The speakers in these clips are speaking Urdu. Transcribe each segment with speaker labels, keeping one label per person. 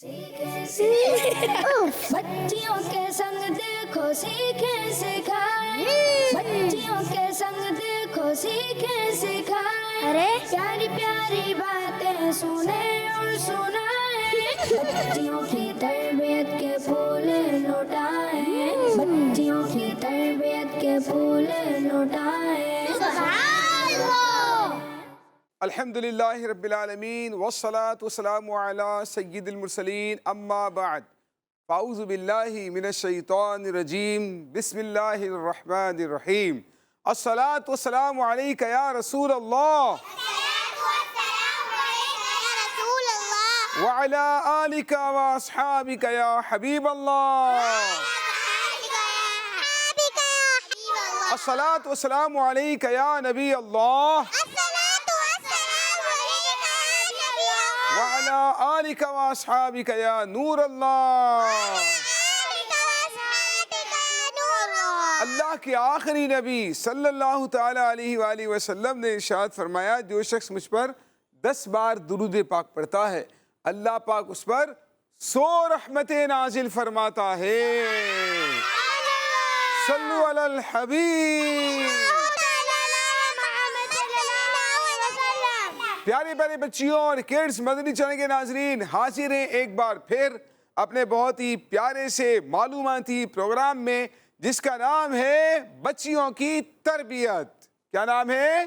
Speaker 1: بچیوں کے سنگ دیکھو سیکھیں سکھائیں، بچیوں کے سنگ دیکھو سیکھیں سکھائیں، ارے پیاری پیاری باتیں سنیں اور سنائیں، بچیوں کی تربیت کے پھول لوٹائیں، بچیوں کی تربیت کے پھول لوٹائیں۔
Speaker 2: الحمدللہ رب العالمین والصلاة والسلام علی سید المرسلین اما بعد فاعوذ باللہ من الشیطان الرجیم بسم اللہ الرحمن الرحیم الصلاة والسلام علیک یا رسول اللہ وعلی آلک و اصحابک یا حبیب اللہ الصلاة والسلام علیک یا نبی اللہ وعلى آلك وأصحابك يا نور اللہ۔ اللہ کے آخری نبی صلی اللہ تعالیٰ علیہ وآلہ وسلم نے ارشاد فرمایا، جو شخص مجھ پر 10 بار درود پاک پڑھتا ہے اللہ پاک اس پر 100 رحمتیں نازل فرماتا ہے۔ صلو علی الحبیب۔ پیارے پیارے بچیوں اور کڈز مدنی چینل کے ناظرین، حاضر ہیں ایک بار پھر اپنے بہت ہی پیارے سے معلوماتی پروگرام میں جس کا نام ہے بچیوں کی تربیت۔ کیا نام ہے؟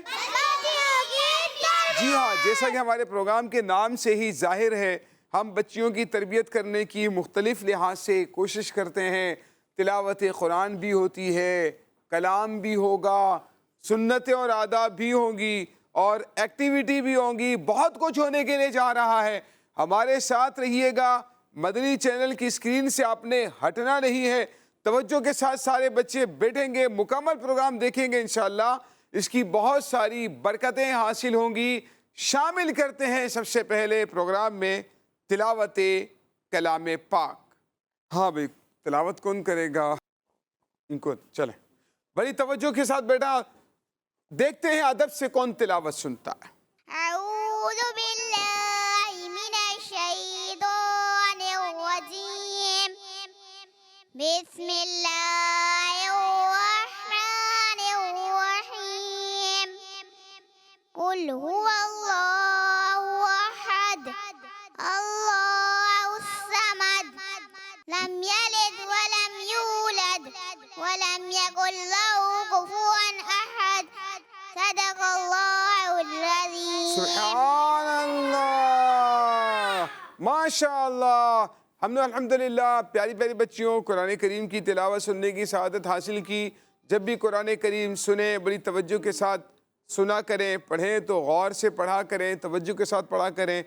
Speaker 2: جی ہاں، جیسا کہ ہمارے پروگرام کے نام سے ہی ظاہر ہے، ہم بچیوں کی تربیت کرنے کی مختلف لحاظ سے کوشش کرتے ہیں۔ تلاوت قرآن بھی ہوتی ہے، کلام بھی ہوگا، سنتیں اور آداب بھی ہوں گی، اور ایکٹیویٹی بھی ہوں گی، بہت کچھ ہونے کے لیے جا رہا ہے۔ ہمارے ساتھ رہیے گا، مدنی چینل کی اسکرین سے آپ نے ہٹنا نہیں ہے، توجہ کے ساتھ سارے بچے بیٹھیں گے، مکمل پروگرام دیکھیں گے انشاءاللہ، اس کی بہت ساری برکتیں حاصل ہوں گی۔ شامل کرتے ہیں سب سے پہلے پروگرام میں تلاوت کلام پاک۔ ہاں بھائی، تلاوت کون کرے گا؟ ان کو چلیں بڑی توجہ کے ساتھ بیٹا، دیکھتے ہیں ادب سے کون تلاوت سنتا ہے۔
Speaker 3: اعوذ باللہ من الشیطان الرجیم، بسم اللہ الرحمن الرحیم، قل هو اللہ احد اللہ الصمد لم یلد ولم یولد ولم یکن له کفوا احد، صدق اللہ العظیم۔
Speaker 2: سبحان اللہ، ماشاءاللہ۔ ہم نے الحمدللہ پیاری پیاری بچیوں قرآن کریم کی تلاوت سننے کی سعادت حاصل کی۔ جب بھی قرآن کریم سنیں بڑی توجہ کے ساتھ سنا کریں، پڑھیں تو غور سے پڑھا کریں، توجہ کے ساتھ پڑھا کریں،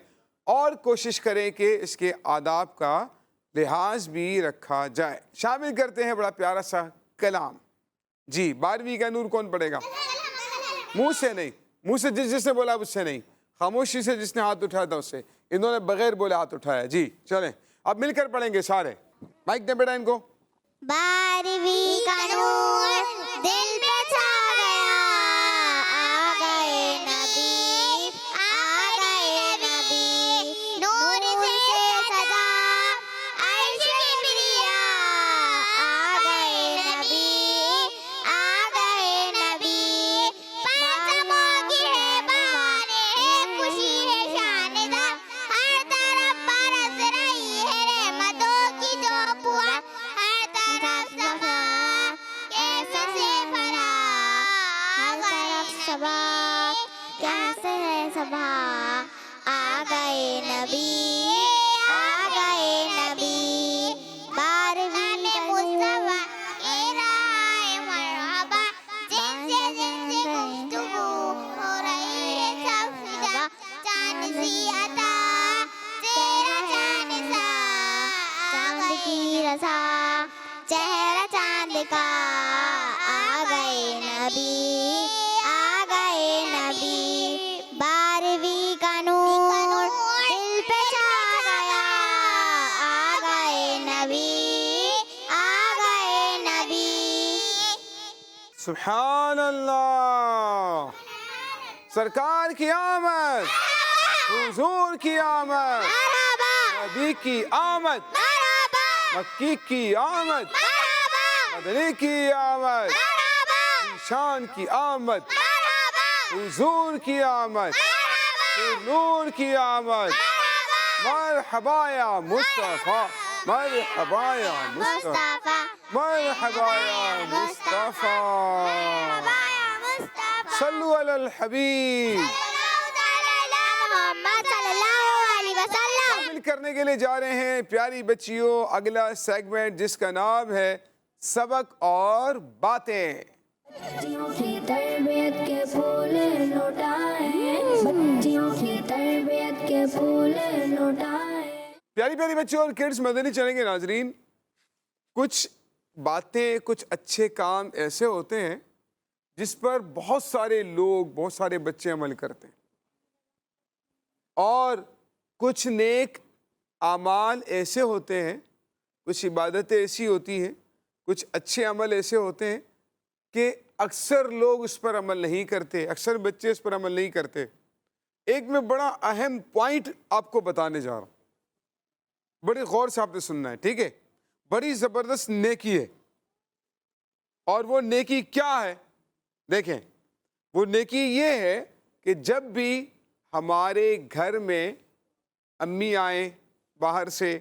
Speaker 2: اور کوشش کریں کہ اس کے آداب کا لحاظ بھی رکھا جائے۔ شامل کرتے ہیں بڑا پیارا سا کلام۔ جی، 12ویں کا نور کون پڑھے گا؟ منہ سے نہیں، منہ سے جس نے بولا اس سے نہیں، خاموشی سے جس نے ہاتھ اٹھایا تھا اس سے۔ انہوں نے بغیر بولے ہاتھ اٹھایا۔ جی چلیں، اب مل کر پڑھیں گے سارے۔ مائک دیں بیٹا ان کو۔
Speaker 3: 12ویں کا نور دل پہ چھا گیا، آ گئے نبی، آ گئے نبی، نور سے سجا عرش کبریا، آ گئے نبی، آ گئے نبی، پرچموں کی ہے بہار ہے، خوشی ہے شاندہ، ہر طرف برس رہی ہے رحمتوں کی چوپوا، ہر طرف صفا کیسے سے فرا، ہر طرف صبا کیسے ہے صبا، آ گئے نبی، آ گئے نبی، 12ویں مصطفیٰ کی رائے مرحبا، جن سے گفتگو ہو رہی ہے سب فدا، چاند سی عطا تیرا چاند سا، چاند کی رسا چہرہ چاند کا، آ گئے نبی، آ گئے نبی، 12ویں کا نور دل پہ چھا گیا، آ گئے نبی، آ گئے نبی۔
Speaker 2: سبحان اللہ، سرکار کی آمد، حضور کی آمد، نبی کی آمد،
Speaker 3: مرحبا
Speaker 2: مکی کی آمد،
Speaker 3: مرحبا
Speaker 2: مدنی کی آمد،
Speaker 3: مرحبا
Speaker 2: شان کی آمد،
Speaker 3: مرحبا
Speaker 2: حضور کی آمد، نور کی آمد، مرحبا یا مصطفیٰ، مرحبا یا مصطفیٰ،
Speaker 3: مصطفیٰ
Speaker 2: مرحبا یا مصطفیٰ، صلو علی الحبیب۔
Speaker 3: محمد صلی اللہ علیہ وسلم۔
Speaker 2: شامل کرنے کے لیے جا رہے ہیں پیاری بچیوں اگلا سیگمنٹ جس کا نام ہے سبق اور باتیں۔
Speaker 1: بچیوں کی تربیت کے پھول لوٹائیں، بچیوں کی تربیت کے پھول لوٹائیں۔
Speaker 2: پیاری پیاری بچوں اور کڈز، مدنی چینل کے ناظرین، کچھ باتیں، کچھ اچھے کام ایسے ہوتے ہیں جس پر بہت سارے لوگ، بہت سارے بچے عمل کرتے ہیں، اور کچھ نیک اعمال ایسے ہوتے ہیں، کچھ عبادتیں ایسی ہوتی ہیں، کچھ اچھے عمل ایسے ہوتے ہیں کہ اکثر لوگ اس پر عمل نہیں کرتے، اکثر بچے اس پر عمل نہیں کرتے۔ ایک میں بڑا اہم پوائنٹ آپ کو بتانے جا رہا ہوں، بڑی غور سے آپ نے سننا ہے، ٹھیک ہے؟ بڑی زبردست نیکی ہے، اور وہ نیکی کیا ہے؟ دیکھیں، وہ نیکی یہ ہے کہ جب بھی ہمارے گھر میں امی آئیں باہر سے،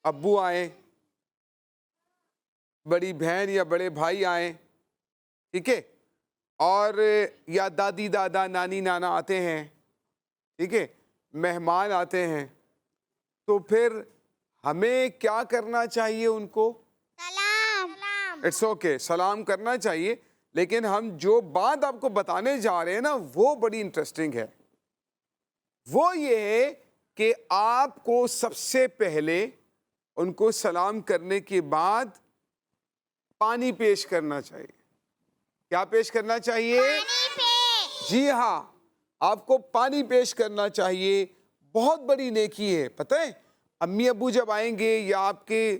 Speaker 2: ابو آئیں، بڑی بہن یا بڑے بھائی آئیں، ٹھیک ہے، اور یا دادی دادا نانی نانا آتے ہیں، ٹھیک ہے، مہمان آتے ہیں، تو پھر ہمیں کیا کرنا چاہیے؟ ان کو
Speaker 3: سلام
Speaker 2: اٹس اوکے، سلام کرنا چاہیے، لیکن ہم جو بات آپ کو بتانے جا رہے ہیں نا وہ بڑی انٹرسٹنگ ہے۔ وہ یہ ہے کہ آپ کو سب سے پہلے ان کو سلام کرنے کے بعد پانی پیش کرنا چاہیے۔ کیا پیش کرنا چاہیے؟ جی ہاں، آپ کو پانی پیش کرنا چاہیے۔ بہت بڑی نیکی ہے، پتہ ہے؟ امی ابو جب آئیں گے یا آپ کے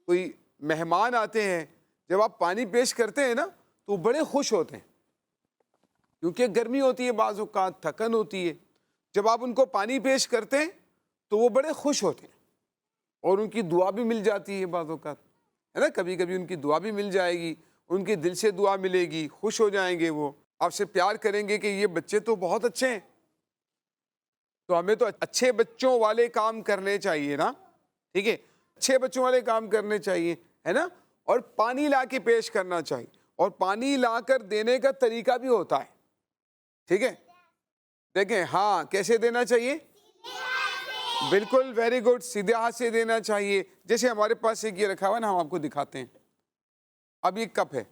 Speaker 2: کوئی مہمان آتے ہیں، جب آپ پانی پیش کرتے ہیں نا تو وہ بڑے خوش ہوتے ہیں، کیونکہ گرمی ہوتی ہے، بعض اوقات تھکن ہوتی ہے۔ جب آپ ان کو پانی پیش کرتے ہیں تو وہ بڑے خوش ہوتے ہیں، اور ان کی دعا بھی مل جاتی ہے بعض اوقات، ہے نا؟ کبھی کبھی ان کی دعا بھی مل جائے گی، ان کے دل سے دعا ملے گی، خوش ہو جائیں گے، وہ آپ سے پیار کریں گے کہ یہ بچے تو بہت اچھے ہیں۔ تو ہمیں تو اچھے بچوں والے کام کرنے چاہیے نا، ٹھیک ہے؟ اچھے بچوں والے کام کرنے چاہیے، ہے نا؟ اور پانی لا کے پیش کرنا چاہیے، اور پانی لا کر دینے کا طریقہ بھی ہوتا ہے، ٹھیک ہے؟ دیکھیں، ہاں، کیسے دینا چاہیے؟ بالکل، ویری گڈ، سیدھے ہاتھ سے دینا چاہیے۔ جیسے ہمارے پاس ایک یہ رکھا ہوا ہے نا، ہم آپ کو دکھاتے ہیں۔ اب یہ کپ ہے،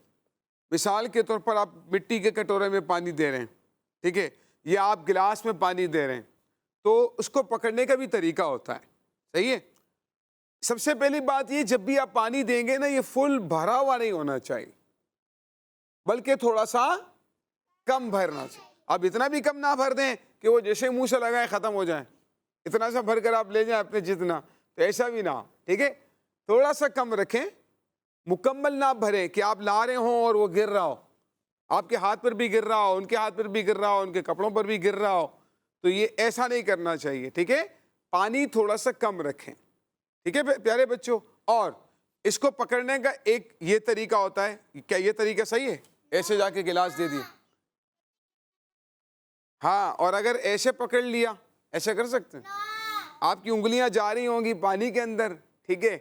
Speaker 2: مثال کے طور پر آپ مٹی کے کٹورے میں پانی دے رہے ہیں، ٹھیک ہے، یا آپ گلاس میں پانی دے رہے ہیں، تو اس کو پکڑنے کا بھی طریقہ ہوتا ہے، صحیح ہے؟ سب سے پہلی بات یہ، جب بھی آپ پانی دیں گے نا، یہ فل بھرا ہوا نہیں ہونا چاہیے، بلکہ تھوڑا سا کم بھرنا چاہیے۔ اب اتنا بھی کم نہ بھر دیں کہ وہ جیسے منہ سے لگائیں ختم ہو جائیں، اتنا سا بھر کر آپ لے جائیں اپنے جتنا، تو ایسا بھی نہ ہو، ٹھیک ہے؟ تھوڑا سا کم رکھیں، مکمل نہ بھریں کہ آپ لا رہے ہوں اور وہ گر رہا ہو، آپ کے ہاتھ پر بھی گر رہا ہو، ان کے ہاتھ پر بھی گر رہا ہو، ان کے کپڑوں پر بھی گر رہا ہو، تو یہ ایسا نہیں کرنا چاہیے، ٹھیک ہے؟ پانی تھوڑا سا کم رکھیں، ٹھیک ہے پیارے بچوں؟ اور اس کو پکڑنے کا ایک یہ طریقہ ہوتا ہے، کیا یہ طریقہ صحیح ہے؟ ایسے جا کے گلاس دے دیا، ہاں، اور اگر ایسے پکڑ لیا، ایسے کر سکتے ہیں؟ آپ کی انگلیاں جا رہی ہوں گی پانی کے اندر، ٹھیک ہے،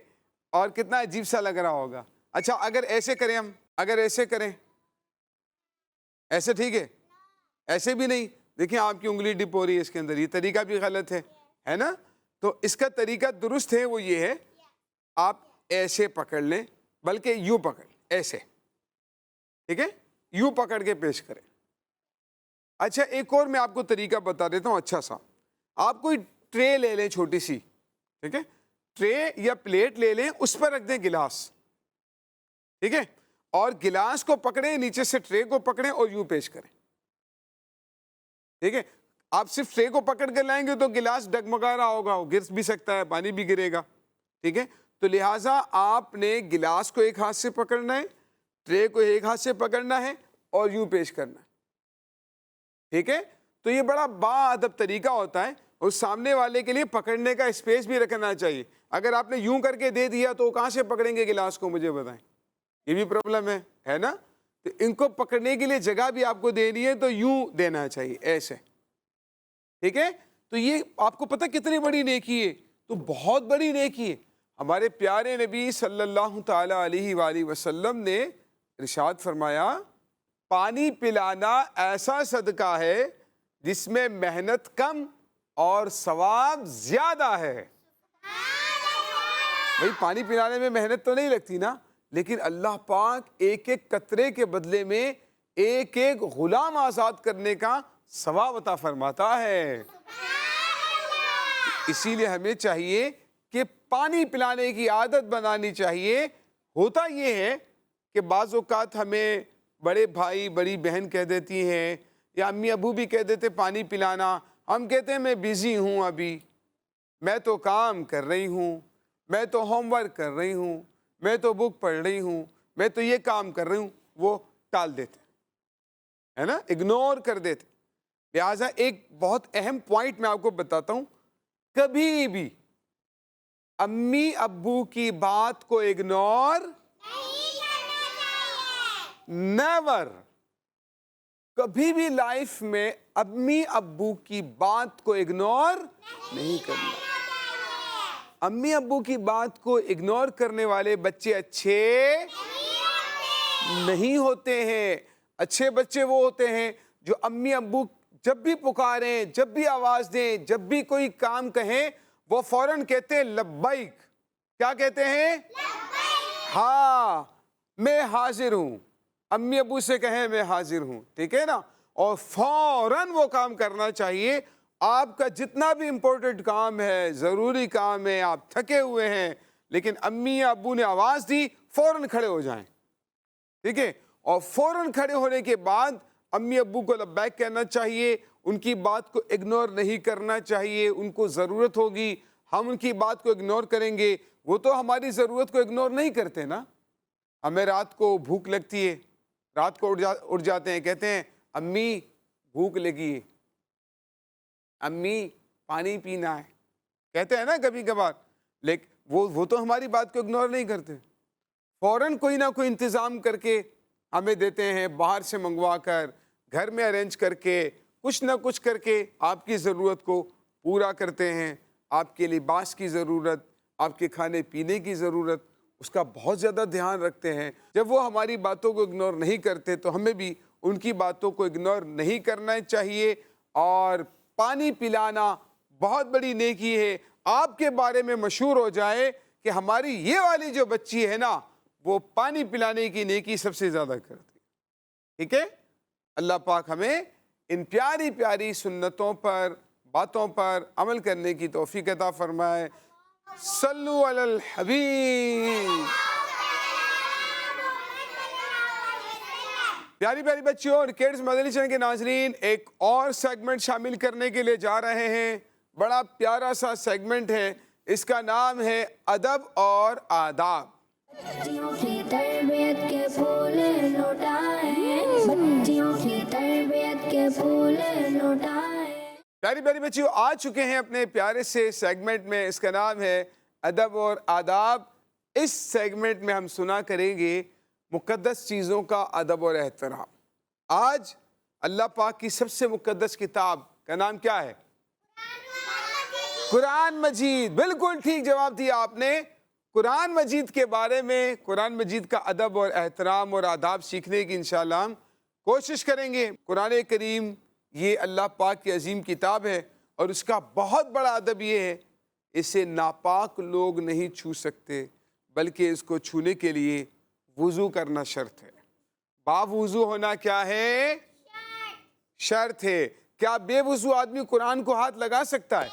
Speaker 2: اور کتنا عجیب سا لگ رہا ہوگا۔ اچھا، اگر ایسے کریں ہم، اگر ایسے کریں، ایسے ٹھیک ہے؟ ایسے بھی نہیں، دیکھیں آپ کی انگلی ڈپ ہو رہی ہے اس کے اندر، یہ طریقہ بھی غلط ہے نا؟ تو اس کا طریقہ درست ہے، وہ یہ ہے، آپ ایسے پکڑ لیں، بلکہ یوں پکڑ، ایسے، ٹھیک ہے، یوں پکڑ کے پیش کریں۔ اچھا، ایک اور میں آپ کو طریقہ بتا دیتا ہوں اچھا سا۔ آپ کوئی ٹرے لے لیں چھوٹی سی، ٹھیک ہے، ٹرے یا پلیٹ لے لیں، اس پر رکھ دیں گلاس، ٹھیک ہے، اور گلاس کو پکڑیں، نیچے سے ٹرے کو پکڑیں اور یوں پیش کریں، ٹھیک ہے؟ آپ صرف ٹرے کو پکڑ کر لائیں گے تو گلاس ڈگمگا رہا ہوگا، وہ گر بھی سکتا ہے، پانی بھی گرے گا، ٹھیک ہے؟ تو لہٰذا آپ نے گلاس کو ایک ہاتھ سے پکڑنا ہے، ٹرے کو ایک ہاتھ سے پکڑنا ہے اور یوں پیش کرنا ہے، ٹھیک ہے؟ تو یہ بڑا با ادب طریقہ ہوتا ہے، اس سامنے والے کے لیے پکڑنے کا اسپیس بھی رکھنا چاہیے. اگر آپ نے یوں کر کے دے دیا تو کہاں سے پکڑیں گے گلاس کو, مجھے بتائیں. یہ بھی پرابلم ہے نا. تو ان کو پکڑنے کے لیے جگہ بھی آپ کو دینی ہے تو یوں دینا چاہیے, ایسے. ٹھیک ہے, تو یہ آپ کو پتہ کتنی بڑی نیکی ہے, تو بہت بڑی نیکی ہے. ہمارے پیارے نبی صلی اللہ تعالی علیہ وآلہ وسلم نے ارشاد فرمایا, پانی پلانا ایسا صدقہ ہے جس میں محنت کم اور ثواب زیادہ ہے. بھئی پانی پلانے میں محنت تو نہیں لگتی نا, لیکن اللہ پاک ایک ایک قطرے کے بدلے میں ایک ایک غلام آزاد کرنے کا ثواب عطا فرماتا ہے. اسی لیے ہمیں چاہیے کہ پانی پلانے کی عادت بنانی چاہیے. ہوتا یہ ہے کہ بعض اوقات ہمیں بڑے بھائی بڑی بہن کہہ دیتی ہیں, یا امی ابو بھی کہہ دیتے پانی پلانا, ہم کہتے ہیں میں بیزی ہوں, ابھی میں تو کام کر رہی ہوں, میں تو ہوم ورک کر رہی ہوں, میں تو بک پڑھ رہی ہوں, میں تو یہ کام کر رہی ہوں. وہ ٹال دیتے ہے نا, اگنور کر دیتے. لہٰذا ایک بہت اہم پوائنٹ میں آپ کو بتاتا ہوں, کبھی بھی امی ابو کی بات کو اگنور نیور, کبھی بھی لائف میں امی ابو کی بات کو اگنور نہیں کرنا. امی ابو کی بات کو اگنور کرنے والے بچے اچھے نہیں ہوتے ہیں. اچھے بچے وہ ہوتے ہیں جو امی ابو جب بھی پکاریں, جب بھی آواز دیں, جب بھی کوئی کام کہیں, وہ فوراً کہتے ہیں لبیک. کیا کہتے ہیں؟ ہاں میں حاضر ہوں. امی ابو سے کہیں میں حاضر ہوں, ٹھیک ہے نا, اور فوراً وہ کام کرنا چاہیے. آپ کا جتنا بھی امپورٹنٹ کام ہے, ضروری کام ہے, آپ تھکے ہوئے ہیں, لیکن امی یا ابو نے آواز دی, فوراً کھڑے ہو جائیں. ٹھیک ہے, اور فوراً کھڑے ہونے کے بعد امی ابو کو لبیک کہنا چاہیے. ان کی بات کو اگنور نہیں کرنا چاہیے. ان کو ضرورت ہوگی, ہم ان کی بات کو اگنور کریں گے, وہ تو ہماری ضرورت کو اگنور نہیں کرتے نا. ہمیں رات کو بھوک لگتی ہے, رات کو اٹھ جاتے ہیں, کہتے ہیں امی بھوک لگی ہے, امی پانی پینا ہے, کہتے ہیں نا کبھی کبھار. لیکن وہ تو ہماری بات کو اگنور نہیں کرتے, فوراً کوئی نہ کوئی انتظام کر کے ہمیں دیتے ہیں, باہر سے منگوا کر, گھر میں ارینج کر کے, کچھ نہ کچھ کر کے آپ کی ضرورت کو پورا کرتے ہیں. آپ کے لباس کی ضرورت, آپ کے کھانے پینے کی ضرورت, اس کا بہت زیادہ دھیان رکھتے ہیں. جب وہ ہماری باتوں کو اگنور نہیں کرتے تو ہمیں بھی ان کی باتوں کو اگنور نہیں کرنا چاہیے. اور پانی پلانا بہت بڑی نیکی ہے. آپ کے بارے میں مشہور ہو جائے کہ ہماری یہ والی جو بچی ہے نا, وہ پانی پلانے کی نیکی سب سے زیادہ کرتی. ٹھیک ہے, اللہ پاک ہمیں ان پیاری پیاری سنتوں پر, باتوں پر عمل کرنے کی توفیق عطا فرمائے. صلو علی الحبیب. پیاری پیاری بچیوں اور کڈز مدنی چینل کے ناظرین, ایک اور سیگمنٹ شامل کرنے کے لیے جا رہے ہیں. بڑا پیارا سا سیگمنٹ ہے, اس کا نام ہے ادب اور آداب.
Speaker 1: بچیوں کی تربیت کے پھول لوٹائیں, بچیوں کی تربیت کے پھول لوٹائیں.
Speaker 2: پیاری پیاری بچیوں آ چکے ہیں اپنے پیارے سے سیگمنٹ میں, اس کا نام ہے ادب اور آداب. اس سیگمنٹ میں ہم سنا کریں گے مقدس چیزوں کا ادب اور احترام. آج اللہ پاک کی سب سے مقدس کتاب کا نام کیا ہے؟ قرآن مجید. بالکل ٹھیک جواب دیا آپ نے. قرآن مجید کے بارے میں, قرآن مجید کا ادب اور احترام اور آداب سیکھنے کی انشاءاللہ ہم کوشش کریں گے. قرآن کریم یہ اللہ پاک کی عظیم کتاب ہے, اور اس کا بہت بڑا ادب یہ ہے, اسے ناپاک لوگ نہیں چھو سکتے, بلکہ اس کو چھونے کے لیے وضو کرنا شرط ہے. باوضو ہونا کیا ہے؟ شرط ہے. کیا بے وضو آدمی قرآن کو ہاتھ لگا سکتا ہے؟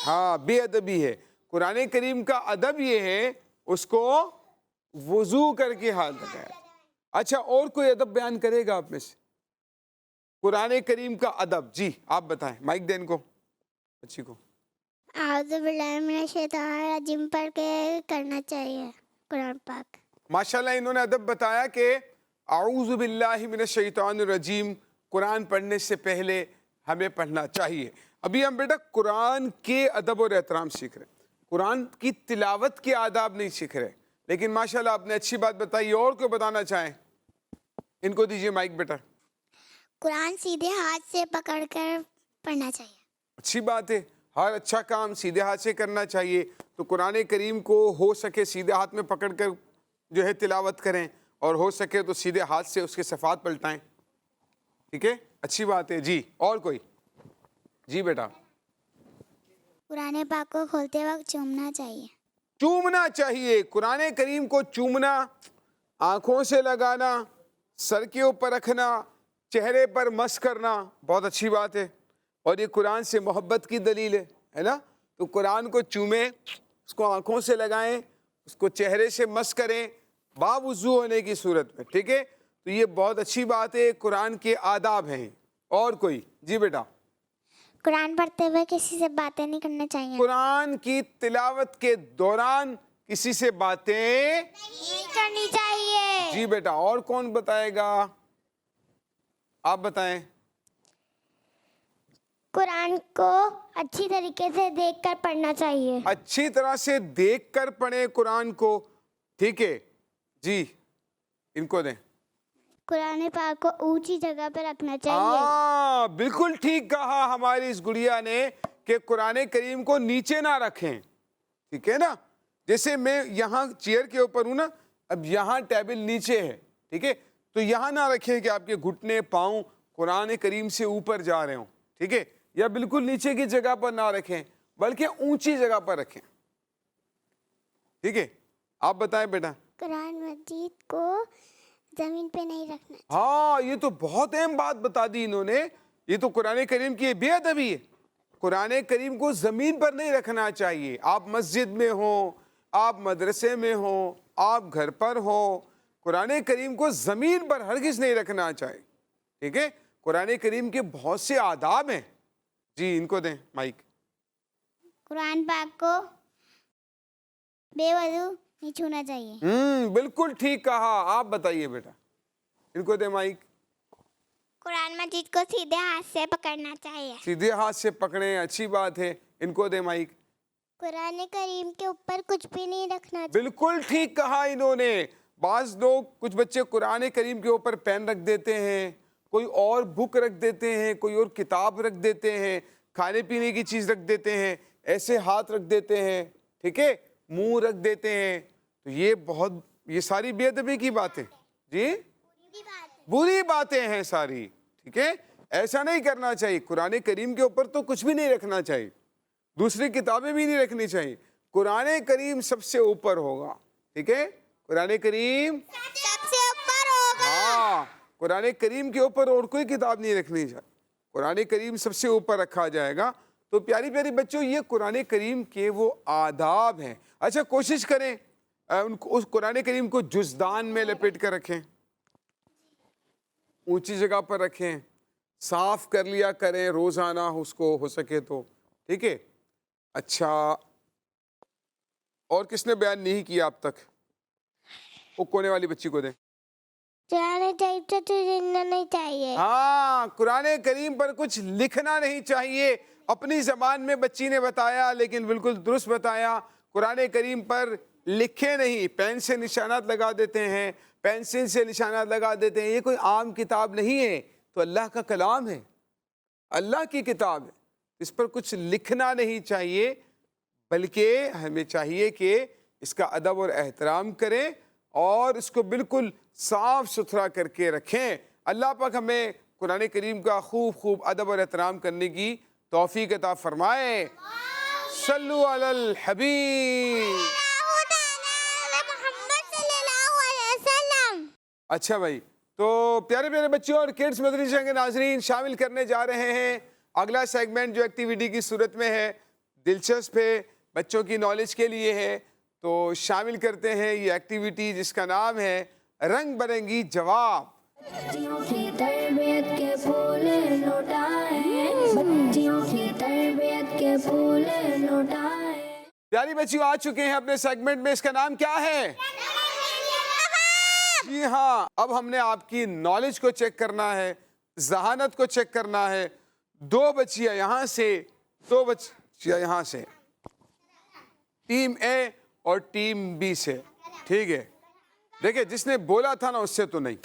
Speaker 2: ہاں, بے ادبی ہے. قرآن کریم کا ادب یہ ہے اس کو وضو کر کے ہاتھ لگائے. اچھا, اور کوئی ادب بیان کرے گا آپ میں سے؟ قرآن کریم کا ادب, جی آپ بتائیں. مائک دین کو, اچھی کو.
Speaker 3: اعوذ باللہ من الشیطان الرجیم پڑھ کے کرنا چاہیے قرآن پاک.
Speaker 2: ماشاءاللہ انہوں نے ادب بتایا کہ اعوذ باللہ من الشیطان الرجیم قرآن پڑھنے سے پہلے ہمیں پڑھنا چاہیے. ابھی ہم بیٹا قرآن کے ادب اور احترام سیکھ رہے ہیں، قرآن کی تلاوت کے آداب نہیں سیکھ رہے، لیکن ماشاءاللہ آپ نے اچھی بات بتائی. اور کوئی بتانا چاہیں؟ ان کو دیجئے مائک بیٹا.
Speaker 3: قرآن سیدھے ہاتھ سے پکڑ کر پڑھنا چاہیے.
Speaker 2: اچھی بات ہے، ہر اچھا کام سیدھے ہاتھ سے کرنا چاہیے. تو قرآن کریم کو ہو سکے سیدھے ہاتھ میں پکڑ کر جو ہے تلاوت کریں، اور ہو سکے تو سیدھے ہاتھ سے اس کے صفحات پلٹائیں. ٹھیک ہے، اچھی بات ہے. جی اور کوئی؟ جی بیٹا.
Speaker 3: قرآن پاک کو کھولتے وقت چومنا چاہیے.
Speaker 2: چومنا چاہیے. قرآن کریم کو چومنا، آنکھوں سے لگانا، سر کے اوپر رکھنا، چہرے پر مس کرنا بہت اچھی بات ہے، اور یہ قرآن سے محبت کی دلیل ہے نا. تو قرآن کو چومیں، اس کو آنکھوں سے لگائیں، اس کو چہرے سے مس کریں باوضو ہونے کی صورت میں. ٹھیک ہے، تو یہ بہت اچھی بات ہے، قرآن کے آداب ہیں. اور کوئی؟ جی بیٹا.
Speaker 3: قرآن پڑھتے ہوئے کسی سے باتیں نہیں کرنا چاہیے.
Speaker 2: قرآن کی تلاوت کے دوران کسی سے باتیں
Speaker 3: نہیں کرنی چاہیے.
Speaker 2: جی بیٹا. اور کون بتائے گا؟ آپ بتائیں.
Speaker 3: قرآن کو اچھی طریقے سے دیکھ کر پڑھنا چاہیے.
Speaker 2: اچھی طرح سے دیکھ کر پڑھیں قرآن کو. ٹھیک ہے جی، ان کو دیں.
Speaker 3: قرآن پاک کو اونچی جگہ پہ رکھنا چاہیے.
Speaker 2: ہاں بالکل ٹھیک کہا ہماری اس گڑیا نے کہ قرآن کریم کو نیچے نہ رکھیں. ٹھیک ہے نا، جیسے میں یہاں چیئر کے اوپر ہوں نا، اب یہاں ٹیبل نیچے ہے. ٹھیک ہے، تو یہاں نہ رکھیں کہ آپ کے گھٹنے پاؤں قرآن کریم سے اوپر جا رہے ہوں. ٹھیک ہے، یا بالکل نیچے کی جگہ پر نہ رکھیں بلکہ اونچی جگہ پر رکھیں. ٹھیک ہے، آپ بتائیں بیٹا.
Speaker 3: قرآن مجید کو زمین پہ نہیں رکھنا.
Speaker 2: ہاں یہ تو بہت اہم بات بتا دی انہوں نے. یہ تو قرآن کریم کی بے ادبی ہے. قرآن کریم کو زمین پر نہیں رکھنا چاہیے. آپ مسجد میں ہوں، آپ مدرسے میں ہوں، آپ گھر پر ہوں، قرآن کریم کو زمین پر ہرگز نہیں رکھنا چاہیے. ٹھیک ہے، قرآن کریم کے بہت سے آداب ہیں. جی ان کو دیں مائک.
Speaker 3: قرآن پاک کو بے وضو نہیں چھونا چاہیے.
Speaker 2: بالکل ٹھیک کہا. آپ بتائیے بیٹا. ان کو دیں مائک.
Speaker 3: قرآن مجید کو سیدھے ہاتھ سے پکڑنا چاہیے.
Speaker 2: سیدھے ہاتھ سے پکڑیں، اچھی بات ہے. ان کو دیں مائک.
Speaker 3: قرآن کریم کے اوپر کچھ بھی نہیں رکھنا.
Speaker 2: بالکل ٹھیک کہا انہوں نے. بعض لوگ، کچھ بچے قرآن کریم کے اوپر پین رکھ دیتے ہیں، کوئی اور بک رکھ دیتے ہیں، کوئی اور کتاب رکھ دیتے ہیں، کھانے پینے کی چیز رکھ دیتے ہیں، ایسے ہاتھ رکھ دیتے ہیں. ٹھیک ہے، منہ رکھ دیتے ہیں. تو یہ ساری بے ادبی کی باتیں. جی بری باتیں ہیں ساری. ٹھیک ہے، ایسا نہیں کرنا چاہیے. قرآن کریم کے اوپر تو کچھ بھی نہیں رکھنا چاہیے، دوسری کتابیں بھی نہیں رکھنی چاہیے. قرآن کریم سب سے اوپر ہوگا. ٹھیک ہے، قرآن کریم
Speaker 3: سب سے اوپر ہوگا.
Speaker 2: ہاں، قرآن کریم کے اوپر اور کوئی کتاب نہیں رکھنی چاہیے. قرآن کریم سب سے اوپر رکھا جائے گا. تو پیاری پیاری بچوں، یہ قرآن کریم کے وہ آداب ہیں. اچھا کوشش کریں اس قرآن کریم کو جزدان میں لپیٹ کر رکھیں، اونچی جگہ پر رکھیں، صاف کر لیا کریں روزانہ اس کو ہو سکے تو. ٹھیک ہے. اچھا، اور کس نے بیان نہیں کیا اب تک؟ وہ کونے والی بچی کو دیں.
Speaker 3: نہیں چاہیے.
Speaker 2: ہاں، قرآن کریم پر کچھ لکھنا نہیں چاہیے. اپنی زبان میں بچی نے بتایا، لیکن بالکل درست بتایا. قرآن کریم پر لکھے نہیں، پین سے نشانات لگا دیتے ہیں، پینسل سے نشانات لگا دیتے ہیں. یہ کوئی عام کتاب نہیں ہے، تو اللہ کا کلام ہے، اللہ کی کتاب ہے. اس پر کچھ لکھنا نہیں چاہیے، بلکہ ہمیں چاہیے کہ اس کا ادب اور احترام کریں اور اس کو بالکل صاف ستھرا کر کے رکھیں. اللہ پاک ہمیں قرآن کریم کا خوب ادب اور احترام کرنے کی توفیق عطا فرمائے. صلو علی الحبیب. اچھا بھائی، تو پیارے پیارے بچوں اور کڈس مدرسہ کے ناظرین، شامل کرنے جا رہے ہیں اگلا سیگمنٹ جو ایکٹیویٹی کی صورت میں ہے، دلچسپ ہے، بچوں کی نالج کے لیے ہے. تو شامل کرتے ہیں یہ ایکٹیویٹی جس کا نام ہے رنگ برنگی جواب.
Speaker 1: بچیوں کی تربیت کے پھول لوٹائیں، بچیوں کی تربیت کے پھول لوٹائیں.
Speaker 2: پیاری بچیوں آ چکے ہیں اپنے سیگمنٹ میں. اس کا نام کیا ہے؟ جی ہاں، اب ہم نے آپ کی نالج کو چیک کرنا ہے، ذہانت کو چیک کرنا ہے. 2 بچیاں یہاں سے دو بچیاں یہاں سے، ٹیم اے اور ٹیم بی سے، ٹھیک ہے. دیکھیں جس نے بولا تھا نا اس سے تو نہیں،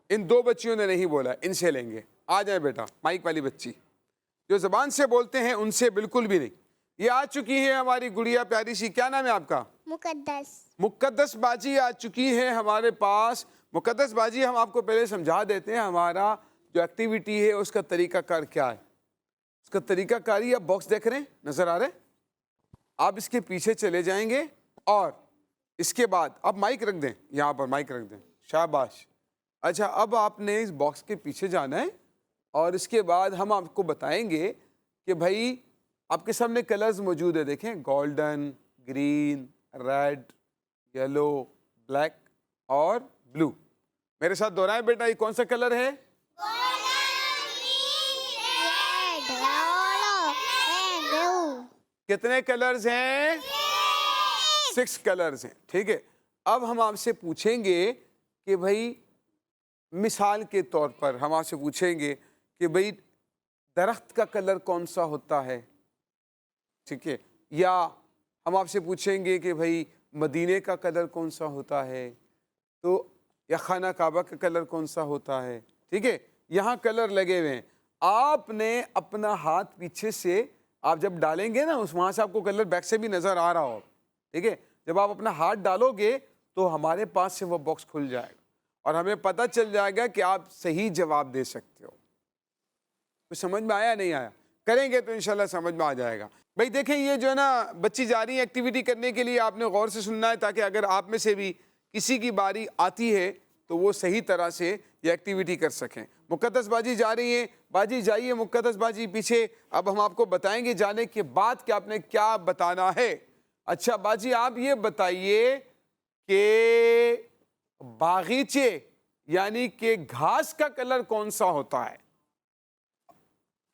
Speaker 2: ان دو بچیوں نے نہیں بولا، ان سے لیں گے. آ جائیں بیٹا، مائک والی بچی. جو زبان سے بولتے ہیں ان سے بالکل بھی نہیں. یہ آ چکی ہے ہماری گڑیا پیاری سی. کیا نام ہے آپ کا؟
Speaker 3: مقدس.
Speaker 2: مقدس باجی آ چکی ہے ہمارے پاس. مقدس باجی ہم آپ کو پہلے سمجھا دیتے ہیں ہمارا جو ایکٹیویٹی ہے اس کا طریقہ کار کیا ہے. اس کا طریقہ کاری آپ باکس دیکھ رہے ہیں، نظر آ رہے ہیں. آپ اس کے پیچھے چلے جائیں گے اور اس کے بعد آپ مائک رکھ دیں، یہاں پر مائک رکھ دیں. شاباش. اچھا اب آپ نے اس باکس کے پیچھے جانا ہے اور اس کے بعد ہم آپ کو بتائیں گے کہ بھائی آپ کے سامنے کلرز موجود ہے. دیکھیں golden, green, red, yellow, black اور بلو. میرے ساتھ دہرائیں بیٹا، یہ کون سا کلر ہے؟ کتنے کلرز ہیں؟ 6 کلرز ہیں. ٹھیک ہے. اب ہم آپ سے پوچھیں گے کہ بھائی مثال کے طور پر ہم آپ سے پوچھیں گے کہ بھائی درخت کا کلر کون سا ہوتا ہے، ٹھیک ہے، یا ہم آپ سے پوچھیں گے کہ بھائی مدینے کا کلر کون سا ہوتا ہے، تو یا خانہ کعبہ کا کلر کون سا ہوتا ہے. ٹھیک ہے. یہاں کلر لگے ہوئے ہیں. آپ نے اپنا ہاتھ پیچھے سے آپ جب ڈالیں گے نا اس وہاں سے آپ کو کلر بیک سے بھی نظر آ رہا ہو. ٹھیک ہے. جب آپ اپنا ہاتھ ڈالو گے تو ہمارے پاس سے وہ باکس کھل جائے گا اور ہمیں پتہ چل جائے گا کہ آپ صحیح جواب دے سکتے ہو. کچھ سمجھ میں آیا نہیں آیا؟ کریں گے تو انشاءاللہ سمجھ میں آ جائے گا. بھائی دیکھیں یہ جو ہے نا بچی جا رہی ہے ایکٹیویٹی کرنے کے لیے، آپ نے غور سے سننا ہے تاکہ اگر آپ میں سے بھی کسی کی باری آتی ہے تو وہ صحیح طرح سے یہ ایکٹیویٹی کر سکیں. مقدس باجی جا رہی ہیں. باجی جائیے مقدس باجی پیچھے. اب ہم آپ کو بتائیں گے جانے کے بعد کہ آپ نے کیا بتانا ہے. اچھا باجی آپ یہ بتائیے کہ باغیچے یعنی کہ گھاس کا کلر کون سا ہوتا ہے؟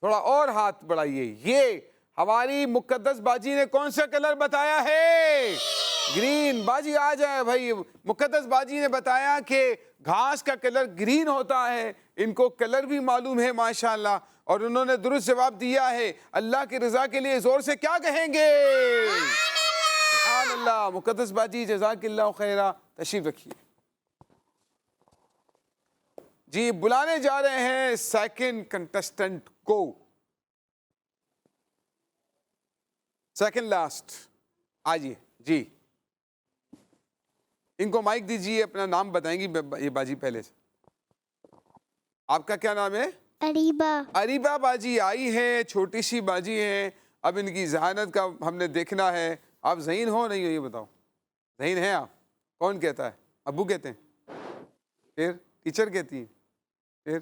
Speaker 2: تھوڑا اور ہاتھ بڑھائیے. یہ ہماری مقدس باجی نے کون سا کلر بتایا ہے؟ گرین. باجی آ جائے بھائی. مقدس باجی نے بتایا کہ گھاس کا کلر گرین ہوتا ہے. ان کو کلر بھی معلوم ہے ماشاءاللہ اور انہوں نے درست جواب دیا ہے. اللہ کی رضا کے لیے زور سے کیا کہیں گے؟ سبحان اللہ. مقدس باجی جزاک اللہ خیرہ. تشریف رکھیے. جی بلانے جا رہے ہیں سیکنڈ کنٹسٹنٹ کو، سیکنڈ لاسٹ. آئیے جی ان کو مائک دیجیے. اپنا نام بتائیں گی یہ باجی پہلے سے. آپ کا کیا نام ہے؟
Speaker 3: اریبہ.
Speaker 2: اریبہ باجی آئی ہیں، چھوٹی سی باجی ہیں. اب ان کی ذہانت کا ہم نے دیکھنا ہے. آپ ذہین ہو نہیں ہو یہ بتاؤ؟ ذہین ہیں آپ؟ کون کہتا ہے؟ ابو کہتے ہیں؟ پھر ٹیچر کہتی ہیں؟ پھر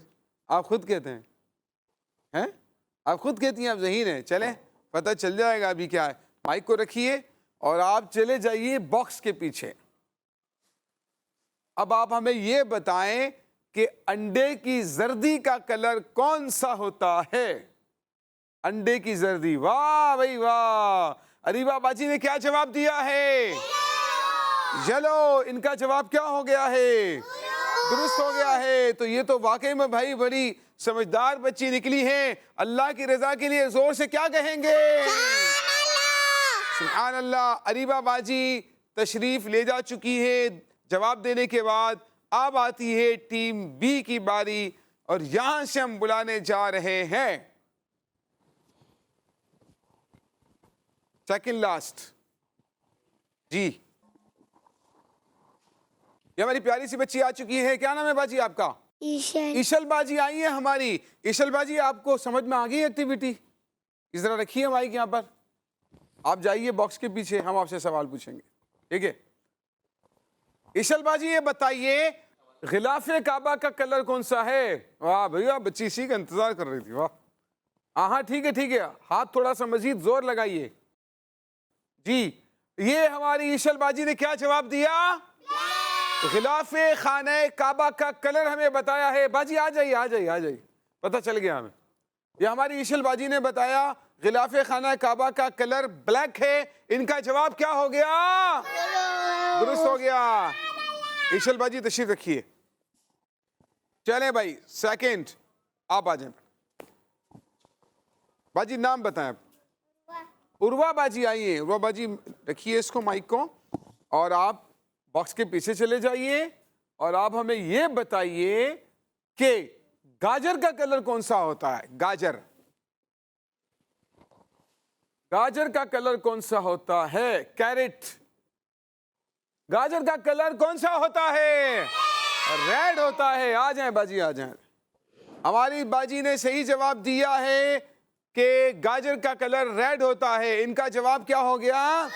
Speaker 2: آپ خود کہتے ہیں؟ آپ خود کہتی ہیں آپ ذہین ہیں. چلیں پتہ چل جائے گا ابھی کیا ہے. مائک کو رکھیے اور آپ چلے جائیے باکس کے پیچھے. اب آپ ہمیں یہ بتائیں کہ انڈے کی زردی کا کلر کون سا ہوتا ہے؟ انڈے کی زردی. واہ بھائی واہ. اریبہ باجی نے کیا جواب دیا ہے؟ یلو. ان کا جواب کیا ہو گیا ہے؟ درست ہو گیا ہے. تو یہ تو واقعی میں بھائی بڑی سمجھدار بچی نکلی ہیں. اللہ کی رضا کے لیے زور سے کیا کہیں گے؟ سبحان اللہ. اریبہ باجی تشریف لے جا چکی ہے جواب دینے کے بعد. اب آتی ہے ٹیم بی کی باری اور یہاں سے ہم بلانے جا رہے ہیں سیکنڈ لاسٹ. جی یہ ہماری پیاری سی بچی آ چکی ہے. کیا نام ہے باجی آپ کا؟
Speaker 3: ایشل.
Speaker 2: ایشل باجی آئی ہے ہماری. ایشل باجی آپ کو سمجھ میں آ گئی ایکٹیویٹی؟ اس طرح رکھیے مائک یہاں پر. آپ جائیے باکس کے پیچھے، ہم آپ سے سوال پوچھیں گے. ٹھیک ہے. ایشل باجی یہ بتائیے غلاف کعبہ کا کلر کون سا ہے؟ واہ بھیا بچی اسی کا انتظار کر رہی تھی. واہ. ہاں ٹھیک ہے ٹھیک ہے. ہاتھ تھوڑا سا مزید زور لگائیے. جی یہ ہماری ایشل باجی نے کیا جواب دیا؟ غلاف خانہ کعبہ کا کلر ہمیں بتایا ہے. باجی آ جائیے آ جائیے آ جائیے. پتہ چل گیا ہمیں. یہ ہماری ایشل باجی نے بتایا غلاف خانہ کعبہ کا کلر بلیک ہے. ان کا جواب کیا ہو گیا؟ درست ہو گیا. ایشل باجی تشریف رکھیے. چلیں بھائی سیکنڈ آپ آ جائیں. باجی نام بتائیں آپ. عروہ باجی آئیے. عروہ باجی رکھیے اس کو مائک کو اور آپ باکس کے پیچھے چلے جائیے اور آپ ہمیں یہ بتائیے کہ گاجر کا کلر کون سا ہوتا ہے؟ گاجر کا کلر کون سا ہوتا ہے؟ کیرٹ. گاجر کا کلر کون سا ہوتا ہے؟ ریڈ ہوتا ہے. آ جائیں باجی آ جائیں. ہماری باجی نے صحیح جواب دیا ہے کہ گاجر کا کلر ریڈ ہوتا ہے. ان کا جواب کیا ہو گیا؟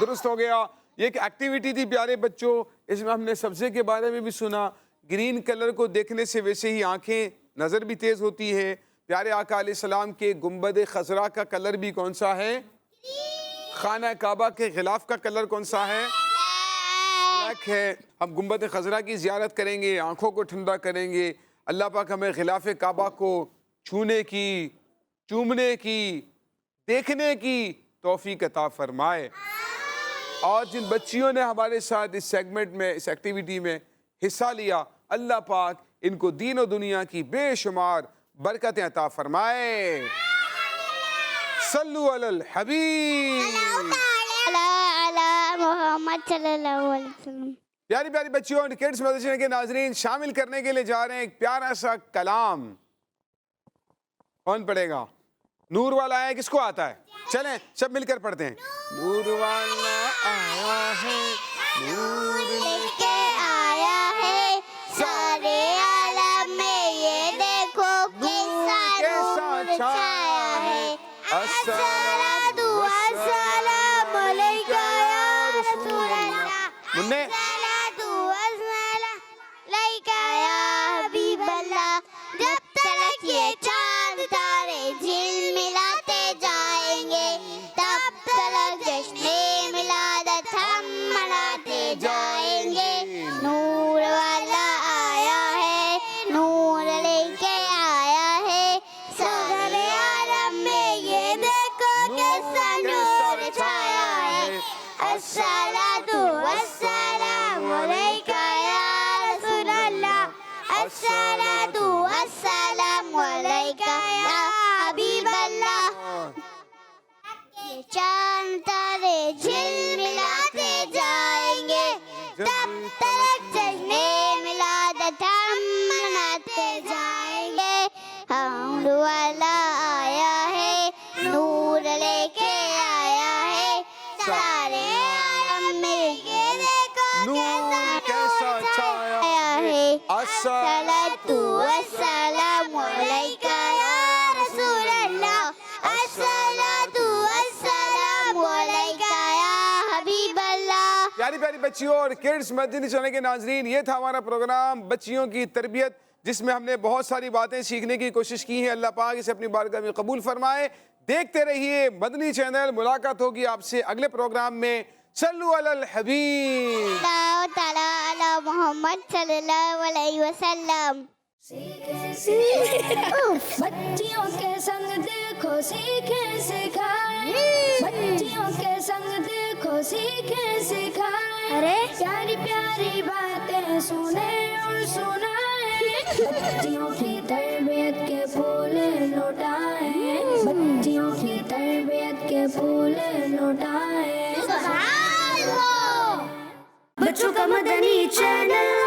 Speaker 2: درست ہو گیا. یہ ایک ایکٹیویٹی تھی پیارے بچوں. اس میں ہم نے سبزے کے بارے میں بھی سنا. گرین کلر کو دیکھنے سے ویسے ہی آنکھیں نظر بھی تیز ہوتی ہے. پیارے آقا علیہ السلام کے گنبد خضرا کا کلر بھی کون سا ہے؟ خانہ کعبہ کے غلاف کا کلر کون سا ہے؟ بلیک ہے. ہم گنبد خضرا کی زیارت کریں گے, آنکھوں کو ٹھنڈا کریں گے. اللہ پاک ہمیں غلاف کعبہ کو چھونے کی, چومنے کی, دیکھنے کی توفیق عطا فرمائے. اور جن بچیوں نے ہمارے ساتھ اس سیگمنٹ میں, اس ایکٹیویٹی میں حصہ لیا, اللہ پاک ان کو دین و دنیا کی بے شمار برکتیں عطا فرمائے. صلو علی الحبیب.
Speaker 3: محمد صلی اللہ علیہ وسلم.
Speaker 2: پیاری پیاری بچیوں, کڈس مدرسے کے ناظرین شامل کرنے کے لیے جا رہے ہیں ایک پیارا سا کلام. کون پڑھے گا؟ نور والا ہے, کس کو آتا ہے؟ چلیں سب مل کر پڑھتے ہیں. نور والا آیا ہے, نور لے کے
Speaker 3: آیا ہے سارے عالم میں, یہ دیکھو کیسا چھایا ہے. الصلاۃ والسلام علیکہ یا رسول اللہ.
Speaker 2: مننے
Speaker 3: الصلاۃ والسلام علیکہ یا حبیب اللہ. جب تک یہ چاند تارے جھل ملاتے جائیں گے, تب تک جشن ملادت ہم مناتے جائیں گے. نور والا آیا ہے, نور لے کے آیا ہے سارے عالم میں, یہ دیکھو کیسا نور چھایا ہے. الصلاۃ والسلام علیکہ یا رسول اللہ. الصلاۃ والسلام علیکہ یا حبیب اللہ. یہ چاند تارے جھل ملاتے جائیں گے, تب تک جشن ملادت ہم مناتے جائیں گے. نور والا آیا ہے, نور لے کے آیا ہے سارے عالم میں, یہ دیکھو کیسا چھایا ہے. الصلاۃ والسلام علیکہ یا رسول اللہ. الصلاۃ والسلام علیکہ یا حبیب اللہ.
Speaker 2: پیاری پیاری بچیوں اور کڈس مدنی چینل کے ناظرین, یہ تھا ہمارا پروگرام بچیوں کی تربیت, جس میں ہم نے بہت ساری باتیں سیکھنے کی کوشش کی ہیں. اللہ پاک اسے اپنی بارگاہ میں قبول فرمائے. دیکھتے رہیے مدنی چینل. ملاقات ہوگی آپ سے اگلے پروگرام میں. صلو علی الحبیب.
Speaker 3: اللہ تعالیٰ علی محمد صلی اللہ علیہ وسلم.
Speaker 1: بچیوں کے سنگ دیکھو سیکھیں سکھائیں, بچیوں کے سنگ دیکھو سیکھیں سکھائیں. ارے پیاری پیاری باتیں سنیں اور سنائیں. بچیوں کی تربیت کے پھول لوٹائیں, بچیوں کی تربیت کے پھول لوٹائیں. بچوں کا مدنی چینل.